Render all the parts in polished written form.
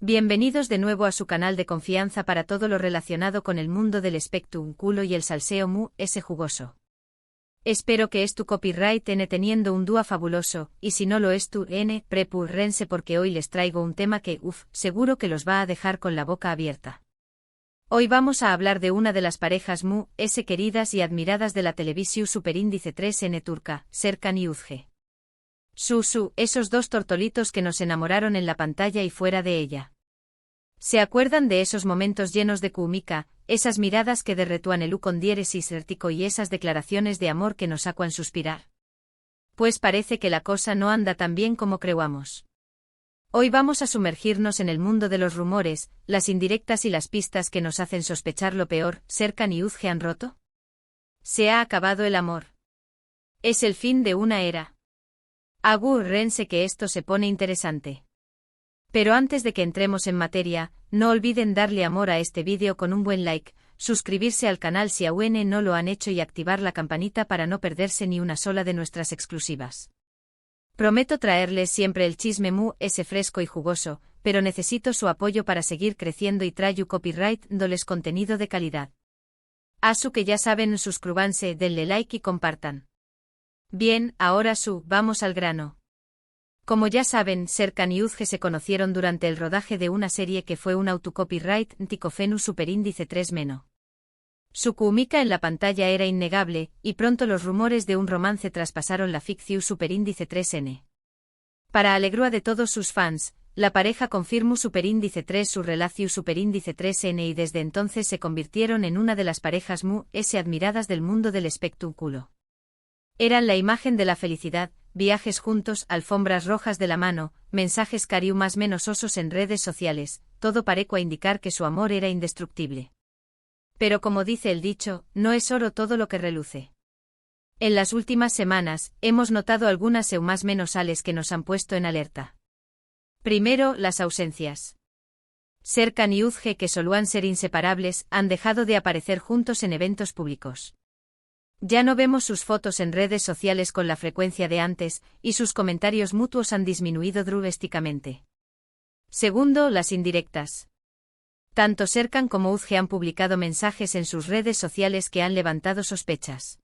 Bienvenidos de nuevo a su canal de confianza para todo lo relacionado con el mundo del espectáculo y el salseo mu, ese jugoso. Espero que es tu copyright N teniendo un dúo fabuloso, y si no lo es tu N, prepúrense porque hoy les traigo un tema que, seguro que los va a dejar con la boca abierta. Hoy vamos a hablar de una de las parejas mu, queridas y admiradas de la televisión superíndice 3N turca, Serkan y Uzge. Esos dos tortolitos que nos enamoraron en la pantalla y fuera de ella. ¿Se acuerdan de esos momentos llenos de cúmica, esas miradas que derretúan el con diéresis vértico y esas declaraciones de amor que nos hacuan suspirar? Pues parece que la cosa no anda tan bien como creamos. Hoy vamos a sumergirnos en el mundo de los rumores, las indirectas y las pistas que nos hacen sospechar lo peor. ¿Serkan y Uzge han roto? ¿Se ha acabado el amor? ¿Es el fin de una era? Agárrense que esto se pone interesante. Pero antes de que entremos en materia, no olviden darle amor a este vídeo con un buen like, suscribirse al canal si aún no lo han hecho y activar la campanita para no perderse ni una sola de nuestras exclusivas. Prometo traerles siempre el chisme mu, ese fresco y jugoso, pero necesito su apoyo para seguir creciendo y traigo copyright dándoles contenido de calidad. Asu que ya saben, suscríbanse, denle like y compartan. Bien, ahora vamos al grano. Como ya saben, Serkan y Uzge se conocieron durante el rodaje de una serie que fue un autocopyright Ticofenu superíndice 3 Meno. Su química en la pantalla era innegable, y pronto los rumores de un romance traspasaron la ficción superíndice 3N. Para alegría de todos sus fans, la pareja confirmó superíndice 3 su relación superíndice 3N y desde entonces se convirtieron en una de las parejas mu, admiradas del mundo del espectáculo. Eran la imagen de la felicidad, viajes juntos, alfombras rojas de la mano, mensajes cariu más menos osos en redes sociales, todo parecía indicar que su amor era indestructible. Pero como dice el dicho, no es oro todo lo que reluce. En las últimas semanas, hemos notado algunas más menos sales que nos han puesto en alerta. Primero, las ausencias. Serkan y Uzge, que solían ser inseparables, han dejado de aparecer juntos en eventos públicos. Ya no vemos sus fotos en redes sociales con la frecuencia de antes, y sus comentarios mutuos han disminuido drásticamente. Segundo, las indirectas. Tanto Serkan como Uzge han publicado mensajes en sus redes sociales que han levantado sospechas.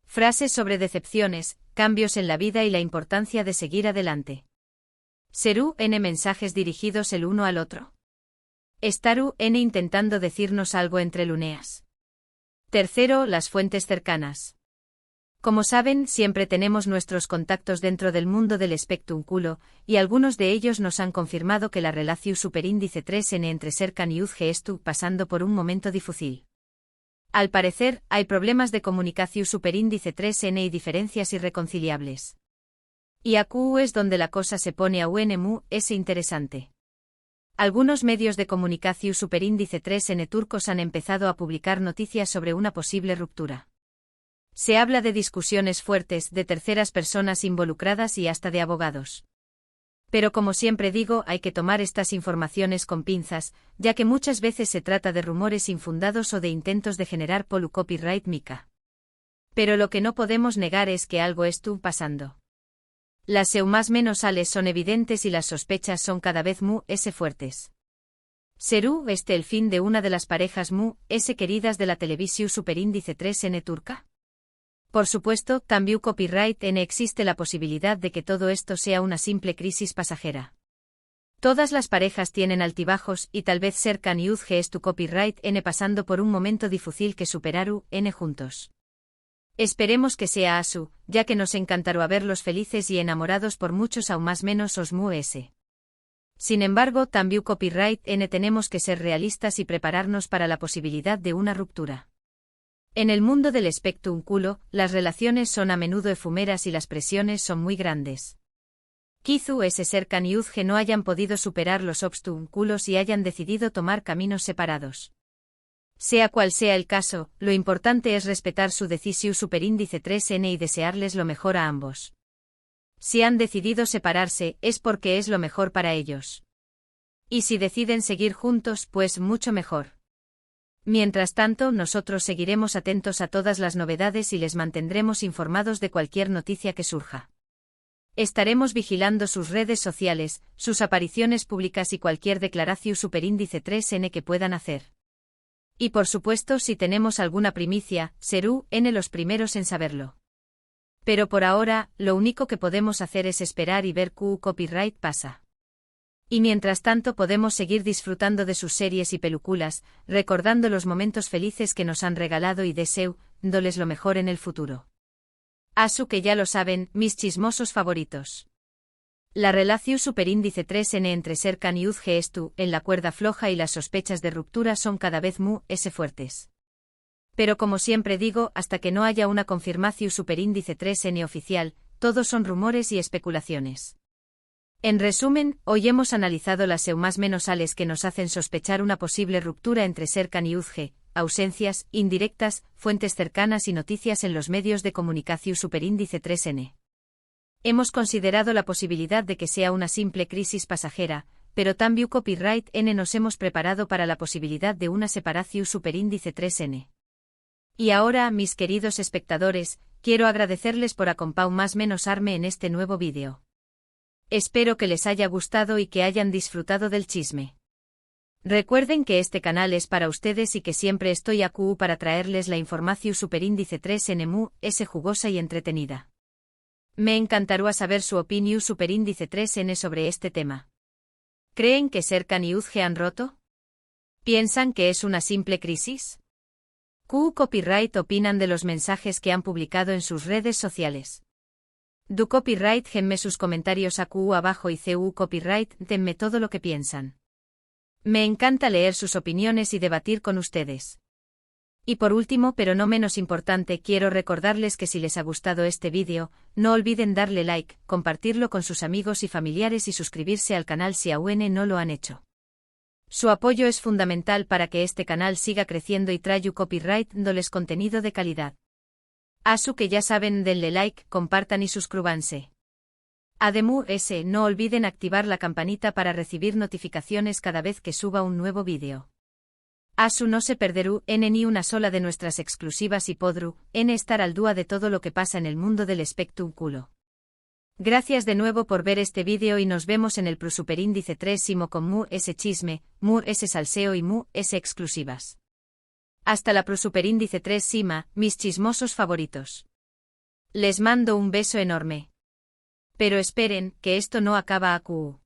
Frases sobre decepciones, cambios en la vida y la importancia de seguir adelante. Serú N mensajes dirigidos el uno al otro. Estaru N intentando decirnos algo entre luneas. Tercero, las fuentes cercanas. Como saben, siempre tenemos nuestros contactos dentro del mundo del espectáculo, y algunos de ellos nos han confirmado que la relación superíndice 3N entre Serkan y Uzge está pasando por un momento difícil. Al parecer, hay problemas de comunicación superíndice 3N y diferencias irreconciliables. Y aquí es donde la cosa se pone aún mu, interesante. Algunos medios de comunicación superíndice 3N turcos han empezado a publicar noticias sobre una posible ruptura. Se habla de discusiones fuertes, de terceras personas involucradas y hasta de abogados. Pero como siempre digo, hay que tomar estas informaciones con pinzas, ya que muchas veces se trata de rumores infundados o de intentos de generar copyright mica. Pero lo que no podemos negar es que algo está pasando. Las más menos sales son evidentes y las sospechas son cada vez mu, fuertes. ¿Serú el fin de una de las parejas mu, queridas de la televisión superíndice 3N turca? Por supuesto, también copyright N existe la posibilidad de que todo esto sea una simple crisis pasajera. Todas las parejas tienen altibajos y tal vez Serkan y Uzge es tu copyright N pasando por un momento difícil que superaru N juntos. Esperemos que sea asu, ya que nos encantará verlos felices y enamorados por muchos aún más menos os mu. Sin embargo, también copyright N tenemos que ser realistas y prepararnos para la posibilidad de una ruptura. En el mundo del espectáculo, las relaciones son a menudo efímeras y las presiones son muy grandes. Quizá Serkan y Uzge no hayan podido superar los obstáculos y hayan decidido tomar caminos separados. Sea cual sea el caso, lo importante es respetar su decisión superíndice 3N y desearles lo mejor a ambos. Si han decidido separarse, es porque es lo mejor para ellos. Y si deciden seguir juntos, pues mucho mejor. Mientras tanto, nosotros seguiremos atentos a todas las novedades y les mantendremos informados de cualquier noticia que surja. Estaremos vigilando sus redes sociales, sus apariciones públicas y cualquier declaración superíndice 3N que puedan hacer. Y por supuesto, si tenemos alguna primicia, serú N los primeros en saberlo. Pero por ahora, lo único que podemos hacer es esperar y ver qué copyright pasa. Y mientras tanto podemos seguir disfrutando de sus series y películas, recordando los momentos felices que nos han regalado y deseándoles lo mejor en el futuro. Asu que ya lo saben, mis chismosos favoritos. La relación superíndice 3N entre Serkan y Uzge en la cuerda floja y las sospechas de ruptura son cada vez fuertes. Pero como siempre digo, hasta que no haya una confirmación superíndice 3N oficial, todos son rumores y especulaciones. En resumen, hoy hemos analizado las más menosales que nos hacen sospechar una posible ruptura entre Serkan y Uzge, ausencias, indirectas, fuentes cercanas y noticias en los medios de comunicación superíndice 3N. Hemos considerado la posibilidad de que sea una simple crisis pasajera, pero también copyright N nos hemos preparado para la posibilidad de una separación superíndice 3N. Y ahora, mis queridos espectadores, quiero agradecerles por acompañarme en este nuevo vídeo. Espero que les haya gustado y que hayan disfrutado del chisme. Recuerden que este canal es para ustedes y que siempre estoy aquí para traerles la información superíndice 3N jugosa y entretenida. Me encantaría saber su opinión superíndice 3N sobre este tema. ¿Creen que Serkan y Uzge han roto? ¿Piensan que es una simple crisis? ¿Qué copyright opinan de los mensajes que han publicado en sus redes sociales? Du copyright denme sus comentarios aquí abajo y cu copyright denme todo lo que piensan. Me encanta leer sus opiniones y debatir con ustedes. Y por último, pero no menos importante, quiero recordarles que si les ha gustado este vídeo, no olviden darle like, compartirlo con sus amigos y familiares y suscribirse al canal si aún no lo han hecho. Su apoyo es fundamental para que este canal siga creciendo y traiga copyright dándoles contenido de calidad. Asu que ya saben, denle like, compartan y suscríbanse. Además, no olviden activar la campanita para recibir notificaciones cada vez que suba un nuevo vídeo. Asu no se perderú ni una sola de nuestras exclusivas y podrú estar al día de todo lo que pasa en el mundo del espectáculo. Gracias de nuevo por ver este vídeo y nos vemos en el superíndice 3 con chisme, salseo y exclusivas. Hasta la superíndice 3 mis chismosos favoritos. Les mando un beso enorme. Pero esperen, que esto no acaba aquí.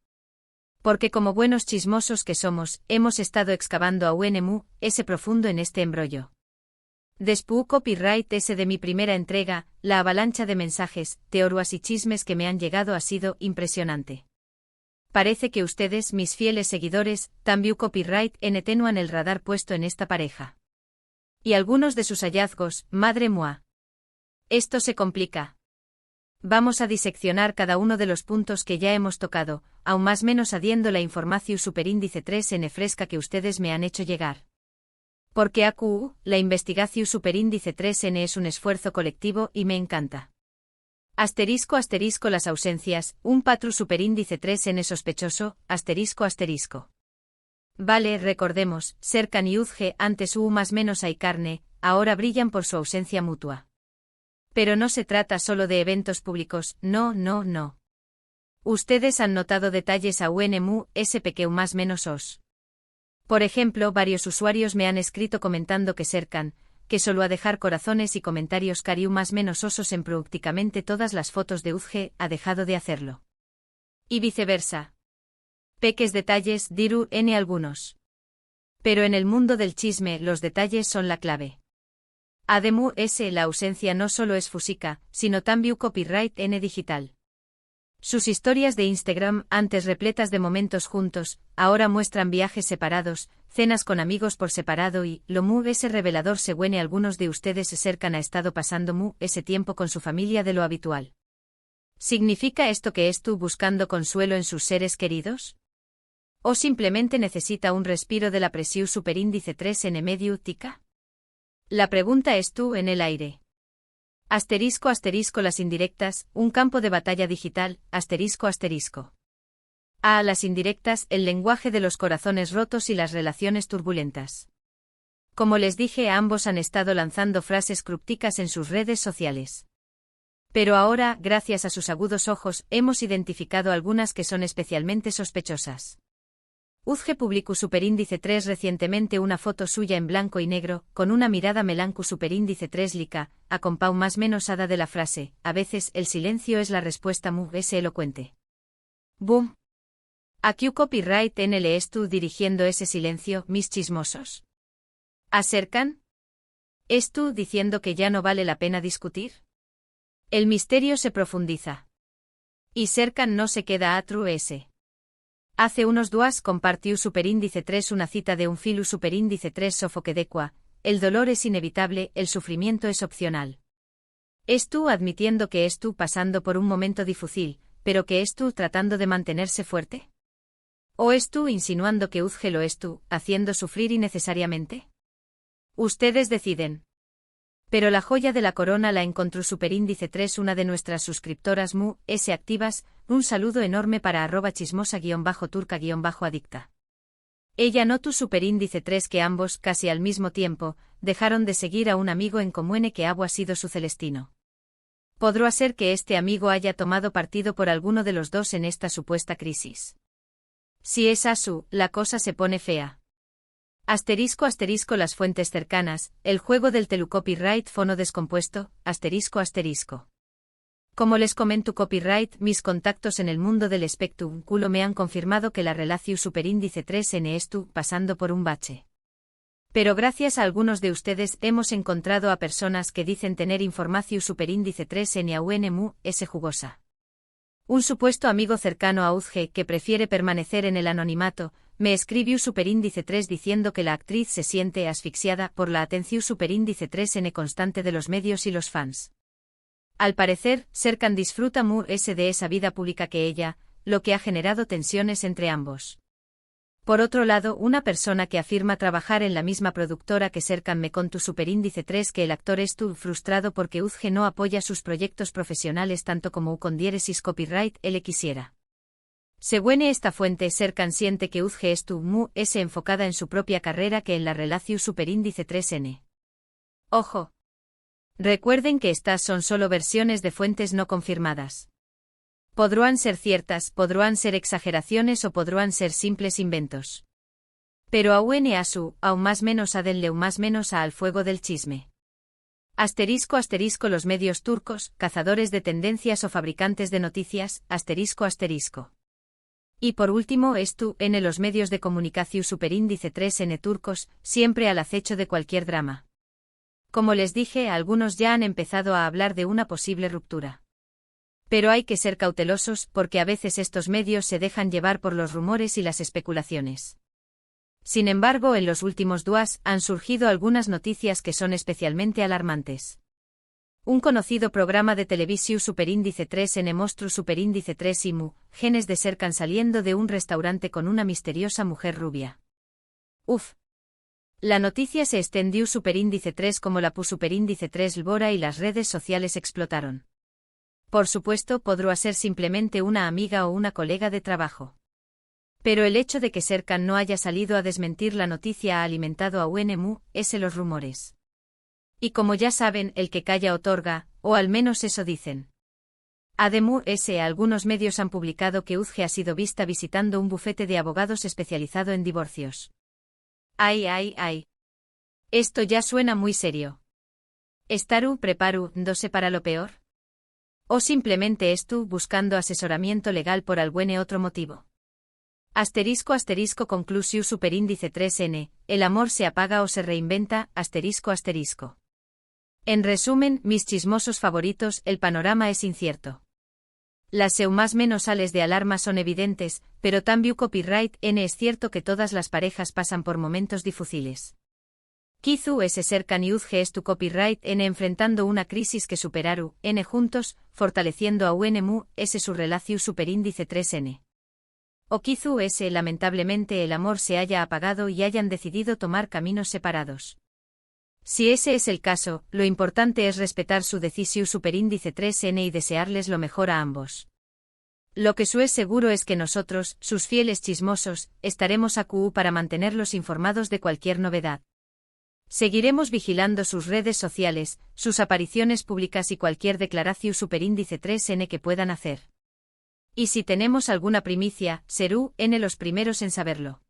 Porque como buenos chismosos que somos, hemos estado excavando aún profundo en este embrollo. Después copyright de mi primera entrega, la avalancha de mensajes, teorías y chismes que me han llegado ha sido impresionante. Parece que ustedes, mis fieles seguidores, también copyright tenuan el radar puesto en esta pareja. Y algunos de sus hallazgos, madre mía. Esto se complica. Vamos a diseccionar cada uno de los puntos que ya hemos tocado, aún más menos adiendo la información superíndice 3N fresca que ustedes me han hecho llegar. Porque AQ, la investigación superíndice 3N es un esfuerzo colectivo y me encanta. Asterisco las ausencias, un patru superíndice 3N sospechoso, asterisco. Vale, recordemos, Serkan y Uzge antes más menos hay carne, ahora brillan por su ausencia mutua. Pero no se trata solo de eventos públicos, no. Ustedes han notado detalles aún pequeño más menos os. Por ejemplo, varios usuarios me han escrito comentando que Serkan, que solo a dejar corazones y comentarios cariu más menos osos en prácticamente todas las fotos de Uzge, ha dejado de hacerlo. Y viceversa. Peques detalles, diru algunos. Pero en el mundo del chisme, los detalles son la clave. Además, la ausencia no solo es física, sino también copyright digital. Sus historias de Instagram, antes repletas de momentos juntos, ahora muestran viajes separados, cenas con amigos por separado y, lo revelador según algunos de ustedes se cercan a estado pasando ese tiempo con su familia de lo habitual. ¿Significa esto que tú buscando consuelo en sus seres queridos? ¿O simplemente necesita un respiro de la presión superíndice 3N medio tica? La pregunta es tú en el aire. Asterisco las indirectas, un campo de batalla digital, asterisco. A las indirectas, el lenguaje de los corazones rotos y las relaciones turbulentas. Como les dije, ambos han estado lanzando frases crípticas en sus redes sociales. Pero ahora, gracias a sus agudos ojos, hemos identificado algunas que son especialmente sospechosas. Uzge publicó superíndice 3 recientemente una foto suya en blanco y negro, con una mirada melancu superíndice 3 lica, a compau más menos hada de la frase, a veces el silencio es la respuesta mu es elocuente. Boom. ¿A qué copyright NLS tú dirigiendo ese silencio, mis chismosos? ¿Acercan? ¿Es tú diciendo que ya no vale la pena discutir? El misterio se profundiza. Y Serkan no se queda a true ese. Hace unos días compartió superíndice 3 una cita de un filu superíndice 3 sofoquedecua, el dolor es inevitable, el sufrimiento es opcional. ¿Es tú admitiendo que es tú pasando por un momento difícil, pero que es tú tratando de mantenerse fuerte? ¿O es tú insinuando que Uzge lo es tú, haciendo sufrir innecesariamente? Ustedes deciden. Pero la joya de la corona la encontró superíndice 3 una de nuestras suscriptoras mu, s activas, un saludo enorme para @chismosa-turca-adicta. Ella notó superíndice 3 que ambos, casi al mismo tiempo, dejaron de seguir a un amigo en común que ha sido su celestino. ¿Podrá ser que este amigo haya tomado partido por alguno de los dos en esta supuesta crisis? Si es así, la cosa se pone fea. Asterisco las fuentes cercanas, el juego del telecopyright fono descompuesto, asterisco. Como les comento copyright, mis contactos en el mundo del espectrum culo me han confirmado que la relación superíndice 3N estu pasando por un bache. Pero gracias a algunos de ustedes hemos encontrado a personas que dicen tener información superíndice 3N a UNMU, es jugosa. Un supuesto amigo cercano a Uzge que prefiere permanecer en el anonimato, me escribió superíndice 3 diciendo que la actriz se siente asfixiada por la atención superíndice 3N constante de los medios y los fans. Al parecer, Serkan disfruta mu ese de esa vida pública que ella, lo que ha generado tensiones entre ambos. Por otro lado, una persona que afirma trabajar en la misma productora que Serkan me contó superíndice 3 que el actor estuvo frustrado porque Uzge no apoya sus proyectos profesionales tanto como con diéresis copyright él quisiera. Según esta fuente, Serkan siente que Uzge estuvo mu es enfocada en su propia carrera que en la relación superíndice 3N. Ojo. Recuerden que estas son solo versiones de fuentes no confirmadas. Podrán ser ciertas, podrán ser exageraciones o podrán ser simples inventos. Pero aún más menos a denle más menos al fuego del chisme. Asterisco los medios turcos, cazadores de tendencias o fabricantes de noticias, asterisco. Y por último en los medios de comunicación superíndice 3N turcos, siempre al acecho de cualquier drama. Como les dije, algunos ya han empezado a hablar de una posible ruptura. Pero hay que ser cautelosos porque a veces estos medios se dejan llevar por los rumores y las especulaciones. Sin embargo, en los últimos días han surgido algunas noticias que son especialmente alarmantes. Un conocido programa de televisión superíndice 3N mostró superíndice 3 IMU, genes de Serkan saliendo de un restaurante con una misteriosa mujer rubia. Uf. La noticia se extendió superíndice 3 como la superíndice 3 Lbora y las redes sociales explotaron. Por supuesto, podrá ser simplemente una amiga o una colega de trabajo. Pero el hecho de que Serkan no haya salido a desmentir la noticia ha alimentado a UNMU, los rumores. Y como ya saben, el que calla otorga, o al menos eso dicen. Además, algunos medios han publicado que Uzge ha sido vista visitando un bufete de abogados especializado en divorcios. Ay. Esto ya suena muy serio. ¿Estaru preparándose para lo peor? ¿O simplemente estu buscando asesoramiento legal por algún otro motivo? Asterisco conclusio superíndice 3N, el amor se apaga o se reinventa, asterisco. En resumen, mis chismosos favoritos, el panorama es incierto. Las más menos sales de alarma son evidentes, pero también copyright N es cierto que todas las parejas pasan por momentos difíciles. Kizu Serkan y Uzge tu copyright N enfrentando una crisis que superaru N juntos, fortaleciendo a UNMU su relación superíndice 3N. O Kizu lamentablemente el amor se haya apagado y hayan decidido tomar caminos separados. Si ese es el caso, lo importante es respetar su decisión superíndice 3N y desearles lo mejor a ambos. Lo que es seguro es que nosotros, sus fieles chismosos, estaremos a QU para mantenerlos informados de cualquier novedad. Seguiremos vigilando sus redes sociales, sus apariciones públicas y cualquier declaración superíndice 3N que puedan hacer. Y si tenemos alguna primicia, serú N los primeros en saberlo.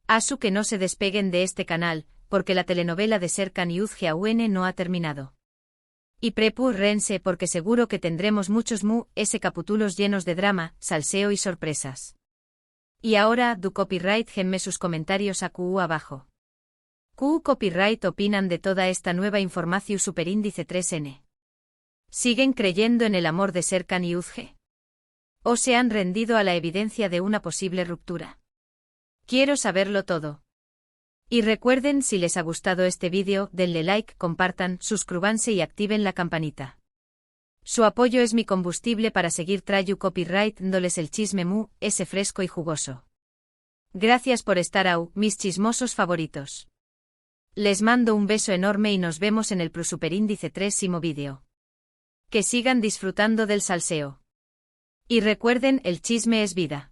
Asu que no se despeguen de este canal, porque la telenovela de Serkan y Uzgeaun no ha terminado. Y prepúrrense porque seguro que tendremos muchos capítulos llenos de drama, salseo y sorpresas. Y ahora, du copyright genme sus comentarios a QU abajo. QU copyright opinan de toda esta nueva información superíndice 3N. ¿Siguen creyendo en el amor de Serkan y Uzge? ¿O se han rendido a la evidencia de una posible ruptura? Quiero saberlo todo. Y recuerden, si les ha gustado este vídeo, denle like, compartan, suscríbanse y activen la campanita. Su apoyo es mi combustible para seguir trayendo copyright dándoles el chisme fresco y jugoso. Gracias por estar mis chismosos favoritos. Les mando un beso enorme y nos vemos en el superíndice 3º vídeo. Que sigan disfrutando del salseo. Y recuerden, el chisme es vida.